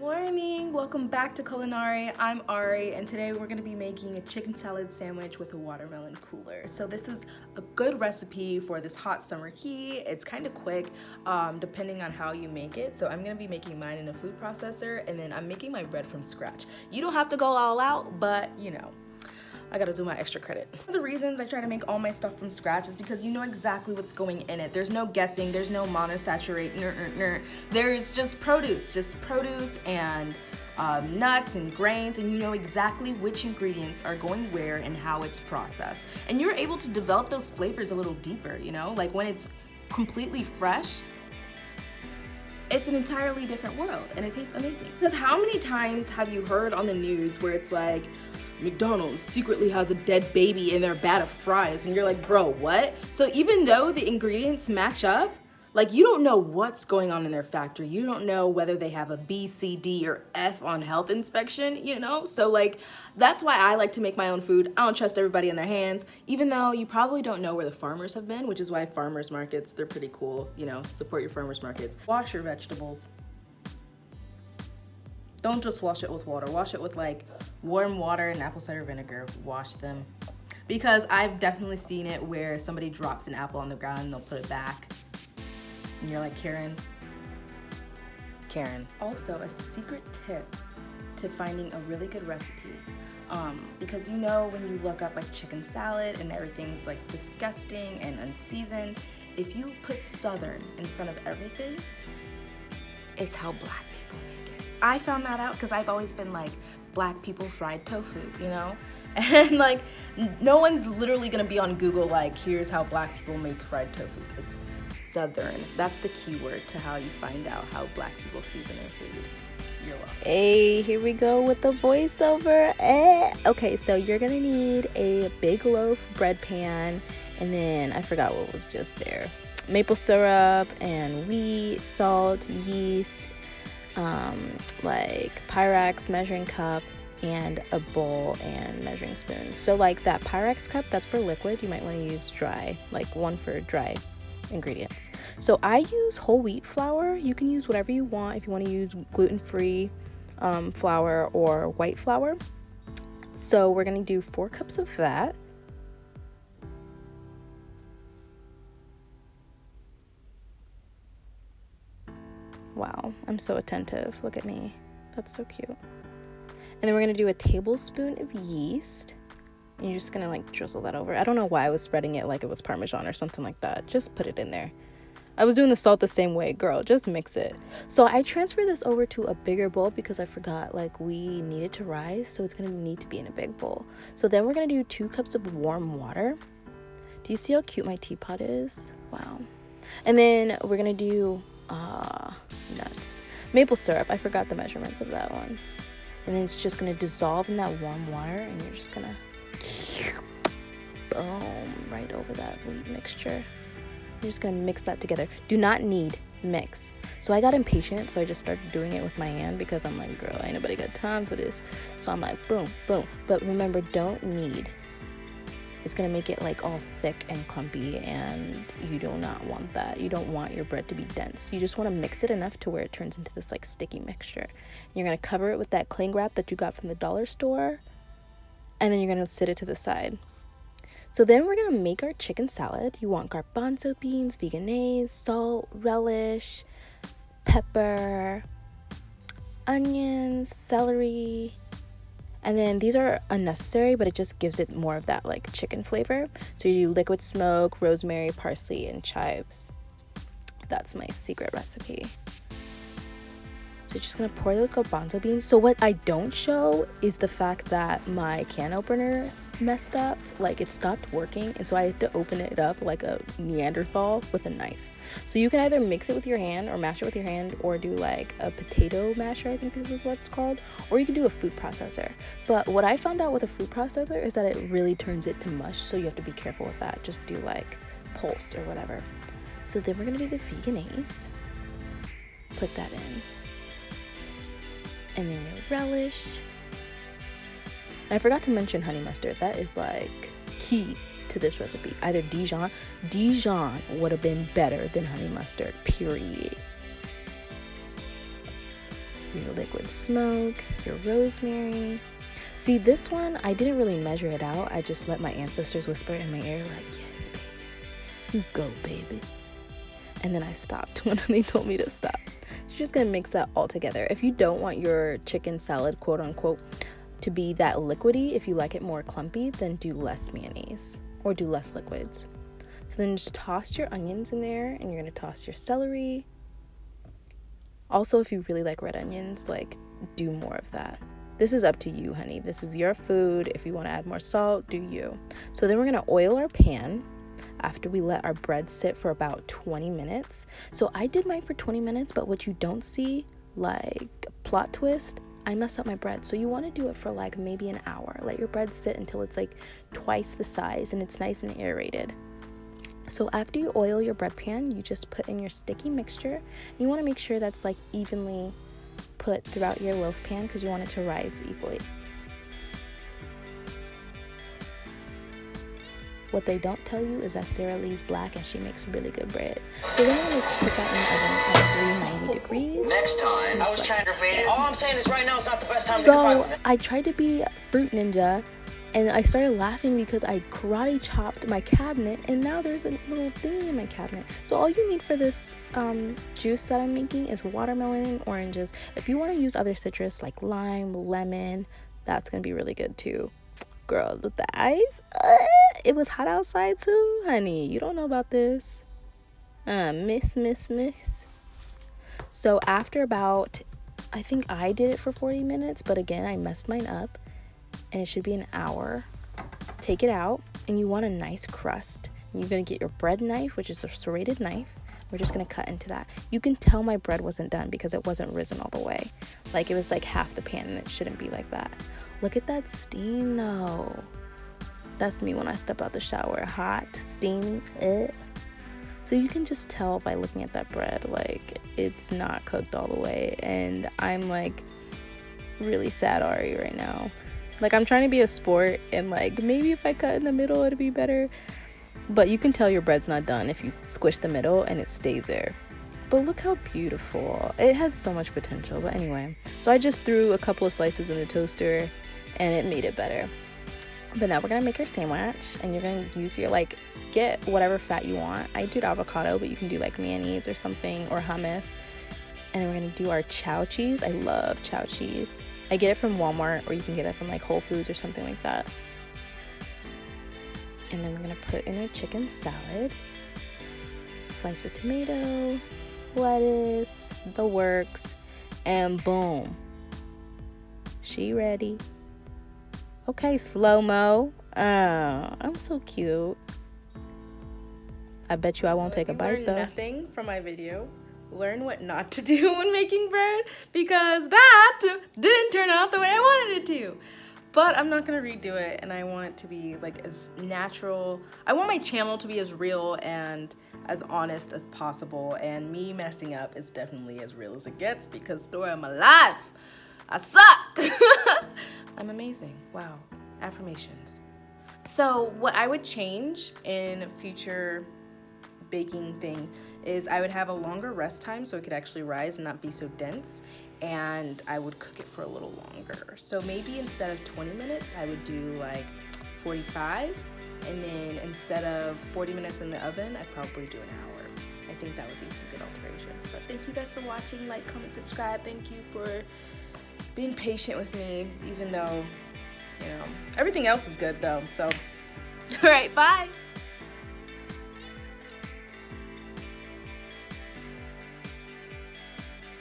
Morning, welcome back to Culinari. I'm Ari, and today we're going to be making a chicken salad sandwich with a watermelon cooler. So this is a good recipe for this hot summer heat. It's kind of quick depending on how you make it. So I'm going to be making mine in a food processor, and then I'm making my bread from scratch. You don't have to go all out, but you know, I gotta do my extra credit. One of the reasons I try to make all my stuff from scratch is because you know exactly what's going in it. There's no guessing, there's no monosaturate, There's just produce and nuts and grains, and you know exactly which ingredients are going where and how it's processed. And you're able to develop those flavors a little deeper, you know? Like when it's completely fresh, it's an entirely different world and it tastes amazing. Because how many times have you heard on the news where it's like, McDonald's secretly has a dead baby in their vat of fries, and you're like, bro, what? So even though the ingredients match up, like you don't know what's going on in their factory. You don't know whether they have a B, C, D, or F on health inspection, you know? So like, that's why I like to make my own food. I don't trust everybody in their hands, even though you probably don't know where the farmers have been, which is why farmers markets, they're pretty cool, you know, support your farmers markets. Wash your vegetables. Don't just wash it with water. Wash it with like warm water and apple cider vinegar. Wash them. Because I've definitely seen it where somebody drops an apple on the ground and they'll put it back. And you're like, Karen. Also, a secret tip to finding a really good recipe. Because you know when you look up like chicken salad and everything's like disgusting and unseasoned, if you put Southern in front of everything, it's how Black people make it. I found that out because I've always been like, Black people fried tofu, you know? And like, no one's literally gonna be on Google like, here's how Black people make fried tofu. It's Southern. That's the keyword to how you find out how Black people season their food. You're welcome. Hey, here we go with the voiceover. Okay, so you're gonna need a big loaf bread pan, and then I forgot what was just there. Maple syrup and wheat, salt, yeast, like Pyrex measuring cup, and a bowl and measuring spoon. So like that Pyrex cup, that's for liquid. You might want to use dry, like one for dry ingredients. So I use whole wheat flour. You can use whatever you want if you want to use gluten-free flour or white flour. So we're gonna do 4 cups of that. Wow, I'm so attentive. Look at me. That's so cute. And then we're gonna do a tablespoon of yeast. And you're just gonna like drizzle that over. I don't know why I was spreading it like it was Parmesan or something like that. Just put it in there. I was doing the salt the same way, girl. Just mix it. So I transfer this over to a bigger bowl because I forgot like we need it to rise. So it's gonna need to be in a big bowl. So then we're gonna do 2 cups of warm water. Do you see how cute my teapot is? Wow. And then we're gonna do nuts. Maple syrup, I forgot the measurements of that one. And then it's just gonna dissolve in that warm water, and you're just gonna boom right over that wheat mixture. You're just gonna mix that together. Do not knead, mix. So I got impatient, so I just started doing it with my hand because I'm like, girl, ain't nobody got time for this. So I'm like, boom, boom. But remember, don't knead. It's gonna make it like all thick and clumpy, and you do not want that. You don't want your bread to be dense. You just want to mix it enough to where it turns into this like sticky mixture. And you're gonna cover it with that cling wrap that you got from the dollar store, and then you're gonna sit it to the side. So then we're gonna make our chicken salad. You want garbanzo beans, mayonnaise, salt, relish, pepper, onions, celery. And then these are unnecessary, but it just gives it more of that like chicken flavor. So you do liquid smoke, rosemary, parsley, and chives. That's my secret recipe. So you're just gonna pour those garbanzo beans. So what I don't show is the fact that my can opener messed up. Like it stopped working, and so I had to open it up like a Neanderthal with a knife. So you can either mix it with your hand or mash it with your hand, or do like a potato masher, I think this is what it's called, or you can do a food processor. But what I found out with a food processor is that it really turns it to mush, so you have to be careful with that. Just do like pulse or whatever. So then we're gonna do the mayonnaise. Put that in. And then your relish. And I forgot to mention honey mustard. That is like key to this recipe. Either Dijon would have been better than honey mustard, period. your liquid smoke, your rosemary. See, this one, I didn't really measure it out. I just let my ancestors whisper in my ear like, yes, baby, you go, baby. And then I stopped when they told me to stop. You're just gonna mix that all together. If you don't want your chicken salad, quote unquote, to be that liquidy, if you like it more clumpy, then do less mayonnaise or do less liquids. So then just toss your onions in there, and you're gonna toss your celery. Also, if you really like red onions, like, do more of that. This is up to you, honey. This is your food. If you want to add more salt, do you. So then we're going to oil our pan after we let our bread sit for about 20 minutes. So I did mine for 20 minutes, but what you don't see, like plot twist, I messed up my bread. So you want to do it for like maybe an hour. Let your bread sit until it's like twice the size and it's nice and aerated. So after you oil your bread pan, you just put in your sticky mixture. You want to make sure that's like evenly put throughout your loaf pan because you want it to rise equally. What they don't tell you is that Sarah Lee's black and she makes really good bread. So then I'm going to put that in the oven at 390 degrees. Next time, I was trying to fade it. All I'm saying is right now is not the best time to confide. So I tried to be fruit ninja, and I started laughing because I karate chopped my cabinet, and now there's a little thingy in my cabinet. So all you need for this juice that I'm making is watermelon and oranges. If you want to use other citrus like lime, lemon, that's going to be really good too. Girl, with the ice, it was hot outside too, honey. You don't know about this. Miss. So after about, I think I did it for 40 minutes, but again, I messed mine up. And it should be an hour. Take it out, and you want a nice crust. You're gonna get your bread knife, which is a serrated knife. We're just gonna cut into that. You can tell my bread wasn't done because it wasn't risen all the way. Like, it was like half the pan, and it shouldn't be like that. Look at that steam though. That's me when I step out the shower, hot, steaming. So you can just tell by looking at that bread, like, it's not cooked all the way. And I'm like really sad Ari right now. Like, I'm trying to be a sport, and like maybe if I cut in the middle it'd be better, but you can tell your bread's not done if you squish the middle and it stays there. But look how beautiful. It has so much potential. But anyway, so I just threw a couple of slices in the toaster and it made it better. But now we're gonna make our sandwich, and you're gonna use your, like, get whatever fat you want. I did avocado, but you can do like mayonnaise or something, or hummus. And then we're gonna do our chow cheese. I love chow cheese. I get it from Walmart, or you can get it from like Whole Foods or something like that. And then we're gonna put in our chicken salad, slice of tomato, lettuce, the works, and boom, she ready. Okay, slow-mo. I'm so cute. I bet you I won't take a bite though. Nothing from my video. Learn what not to do when making bread, because that didn't turn out the way I wanted it to. But I'm not gonna redo it, and I want it to be like as natural. I want my channel to be as real and as honest as possible, and me messing up is definitely as real as it gets, because story of my life, I suck. I'm amazing. Wow. Affirmations. So what I would change in future baking thing is I would have a longer rest time so it could actually rise and not be so dense, and I would cook it for a little longer. So maybe instead of 20 minutes, I would do like 45, and then instead of 40 minutes in the oven, I'd probably do an hour. I think that would be some good alterations. But thank you guys for watching. Like, comment, subscribe. Thank you for being patient with me, even though, you know, everything else is good though. So, all right, bye.